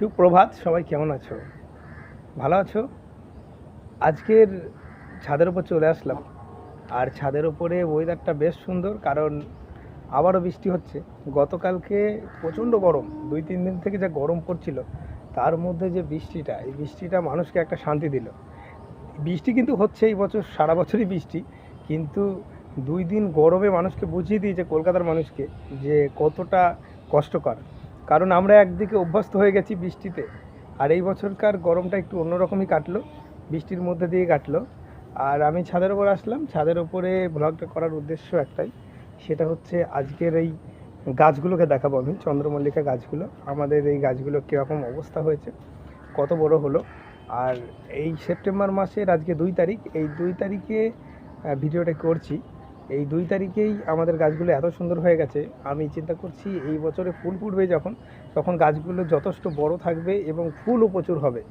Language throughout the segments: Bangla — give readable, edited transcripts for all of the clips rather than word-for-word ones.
সুপ্রভাত, সবাই কেমন আছো? ভালো আছো? আজকের ছাদের উপর চলে আসলাম। আর ছাদের উপরে ওয়েদারটা বেশ সুন্দর, কারণ আবারও বৃষ্টি হচ্ছে। গতকালকে প্রচণ্ড গরম, 2-3 দিন থেকে যা গরম পড়ছিল, তার মধ্যে যে বৃষ্টিটা, এই বৃষ্টিটা মানুষকে একটা শান্তি দিল। বৃষ্টি কিন্তু হচ্ছে এই বছর, সারা বছরই বৃষ্টি, কিন্তু 2 দিন গরমে মানুষকে বুঝিয়ে দিয়েছে, কলকাতার মানুষকে, যে কতটা কষ্টকর। কারণ আমরা একদিকে অভ্যস্ত হয়ে গেছি বৃষ্টিতে, আর এই বছরকার গরমটা একটু অন্যরকমই কাটলো, বৃষ্টির মধ্যে দিয়ে কাটলো। আর আমি ছাদের ওপর আসলাম। ছাদের ওপরে ব্লগটা করার উদ্দেশ্য একটাই, সেটা হচ্ছে আজকের এই গাছগুলোকে দেখাবো আমি, চন্দ্রমল্লিকা গাছগুলো। আমাদের এই গাছগুলো কীরকম অবস্থা হয়েছে, কত বড় হলো। আর এই সেপ্টেম্বর মাসের আজকে 2 তারিখ, এই 2 তারিখে ভিডিওটা করছি। এই 2 তারিখেই আমাদের গাছগুলো এত সুন্দর হয়ে গেছে। আমি চিন্তা করছি এই বছরে ফুল ফুটবে যখন, তখন গাছগুলো যথেষ্ট বড় থাকবে এবং ফুলও প্রচুর হবে।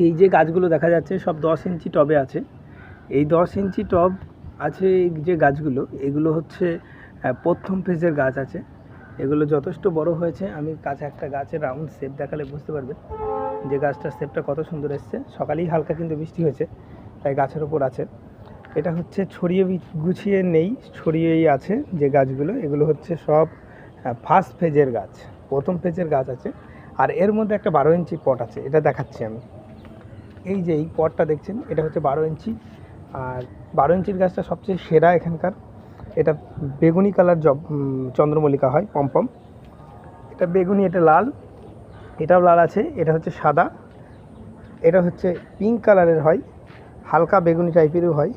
এই যে গাছগুলো দেখা যাচ্ছে সব 10 ইঞ্চি টবে আছে। এই 10 ইঞ্চি টব আছে যে গাছগুলো, এগুলো হচ্ছে প্রথম ফেজের গাছ আছে। এগুলো যথেষ্ট বড় হয়েছে। আমি কাছে একটা গাছের রাউন্ড শেপ দেখালে বুঝতে পারবে যে গাছটার শেপটা কত সুন্দর এসছে। সকালেই হালকা কিন্তু বৃষ্টি হয়েছে, তাই গাছের ওপর আছে। এটা হচ্ছে ছড়িয়ে গুছিয়ে নেই, ছড়িয়েই আছে যে গাছগুলো, এগুলো হচ্ছে সব ফার্স্ট ফেজের গাছ, প্রথম ফেজের গাছ আছে। আর এর মধ্যে একটা 12 ইঞ্চি পট আছে, এটা দেখাচ্ছি আমি। এই যে এই পটটা দেখছেন, এটা হচ্ছে 12 ইঞ্চি। আর 12 ইঞ্চির গাছটা সবচেয়ে সেরা এখানকার। এটা বেগুনি কালার চন্দ্রমল্লিকা হয়, পমপম। এটা বেগুনি, এটা লাল, এটাও লাল আছে, এটা হচ্ছে সাদা, এটা হচ্ছে পিঙ্ক কালারের হয়, হালকা বেগুনি টাইপেরও হয়।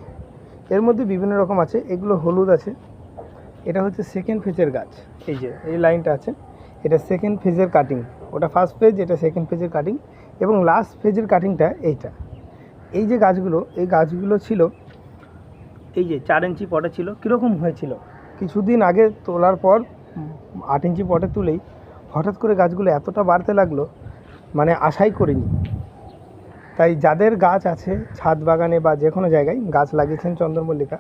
এর মধ্যে বিভিন্ন রকম আছে, এগুলো হলুদ আছে। এটা হচ্ছে সেকেন্ড ফেজের গাছ। এই যে এই লাইনটা আছে, এটা সেকেন্ড ফেজের কাটিং। ওটা ফার্স্ট ফেজ, এটা সেকেন্ড ফেজের কাটিং, এবং লাস্ট ফেজের কাটিংটা এইটা। এই যে গাছগুলো, এই গাছগুলো ছিল এই যে 4 ইঞ্চি পটে ছিল। কীরকম হয়েছিল, কিছুদিন আগে তোলার পর 8 ইঞ্চি পটে তুলেই হঠাৎ করে গাছগুলো এতটা বাড়তে লাগলো, মানে আশাই করিনি। তাই যাদের গাছ আছে ছাদ বাগানে বা যে কোনো জায়গায় গাছ লাগিয়েছেন চন্দ্রমল্লিকা,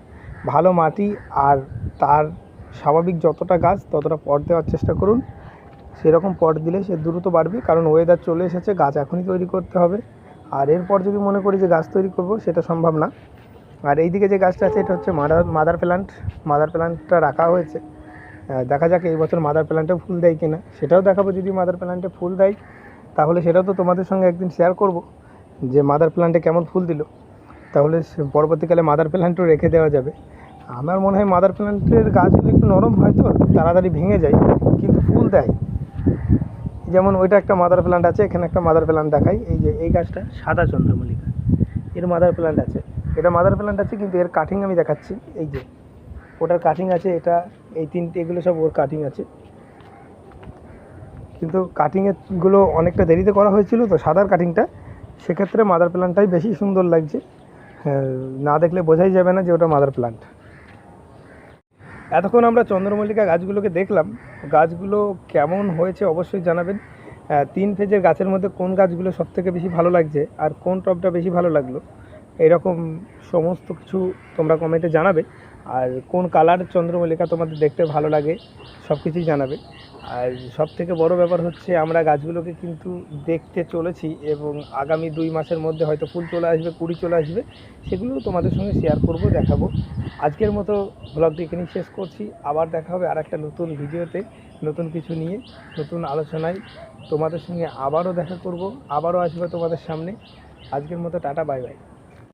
ভালো মাটি আর তার স্বাভাবিক যতটা গাছ ততটা পট দেওয়ার চেষ্টা করুন। সেরকম পট দিলে সে দ্রুত বাড়বে, কারণ ওয়েদার চলে এসেছে, গাছ এখনই তৈরি করতে হবে। আর এরপর যদি মনে করি যে গাছ তৈরি করব, সেটা সম্ভব না। আর এইদিকে যে গাছটা আছে, এটা হচ্ছে মাদার প্ল্যান্ট। মাদার প্ল্যান্টটা রাখা হয়েছে, দেখা যাক এই বছর মাদার প্ল্যান্টে ফুল দেয় কিনা, সেটাও দেখাবো। যদি মাদার প্ল্যান্টে ফুল দেয় তাহলে সেটাও তো তোমাদের সঙ্গে একদিন শেয়ার করব, যে মাদার প্ল্যান্টে কেমন ফুল দিল। তাহলে পরবর্তীকালে মাদার প্ল্যান্টও রেখে দেওয়া যাবে। আমার মনে হয় মাদার প্ল্যান্টের গাছগুলো একটু নরম হয়, তো তাড়াতাড়ি ভেঙে যায়, কিন্তু ফুল দেয়। যেমন ওইটা একটা মাদার প্ল্যান্ট আছে, এখানে একটা মাদার প্ল্যান্ট দেখাই। এই যে এই গাছটা সাদা চন্দ্রমল্লিকা, এর মাদার প্ল্যান্ট আছে। এটা মাদার প্ল্যান্ট আছে, কিন্তু এর কাটিং আমি দেখাচ্ছি। এই যে ওটার কাটিং আছে, এটা এই তিনটে, এগুলো সব ওর কাটিং আছে। কিন্তু কাটিংয়েরগুলো অনেকটা দেরিতে করা হয়েছিল, তো সাদার কাটিংটা, সেক্ষেত্রে মাদার প্ল্যান্টটাই বেশি সুন্দর লাগছে। না দেখলে বোঝাই যাবে না যে ওটা মাদার প্ল্যান্ট। এতক্ষণ আমরা চন্দ্রমল্লিকা গাছগুলোকে দেখলাম। গাছগুলো কেমন হয়েছে অবশ্যই জানাবেন। 3 ফেজের গাছের মধ্যে কোন গাছগুলো সবথেকে বেশি ভালো লাগছে আর কোন টবটা বেশি ভালো লাগলো, এরকম সমস্ত কিছু তোমরা কমেন্টে জানাবে। আর কোন কালার চন্দ্রমল্লিকা তোমাদের দেখতে ভালো লাগে, সব কিছুই জানাবে। আর সবথেকে বড় ব্যাপার হচ্ছে আমরা গাছগুলোকে কিন্তু দেখতে চলেছি, এবং আগামী 2 মাসের মধ্যে হয়তো ফুল চলে আসবে, কুড়ি চলে আসবে, সেগুলো তোমাদের সঙ্গে শেয়ার করব, দেখাবো। আজকের মতো ব্লগটি এখানেই শেষ করছি। আবার দেখা হবে আর একটা নতুন ভিডিওতে, নতুন কিছু নিয়ে, নতুন আলোচনায় তোমাদের সঙ্গে আবারও দেখা করব, আবারও আসবে তোমাদের সামনে। আজকের মতো টাটা, বাই বাই।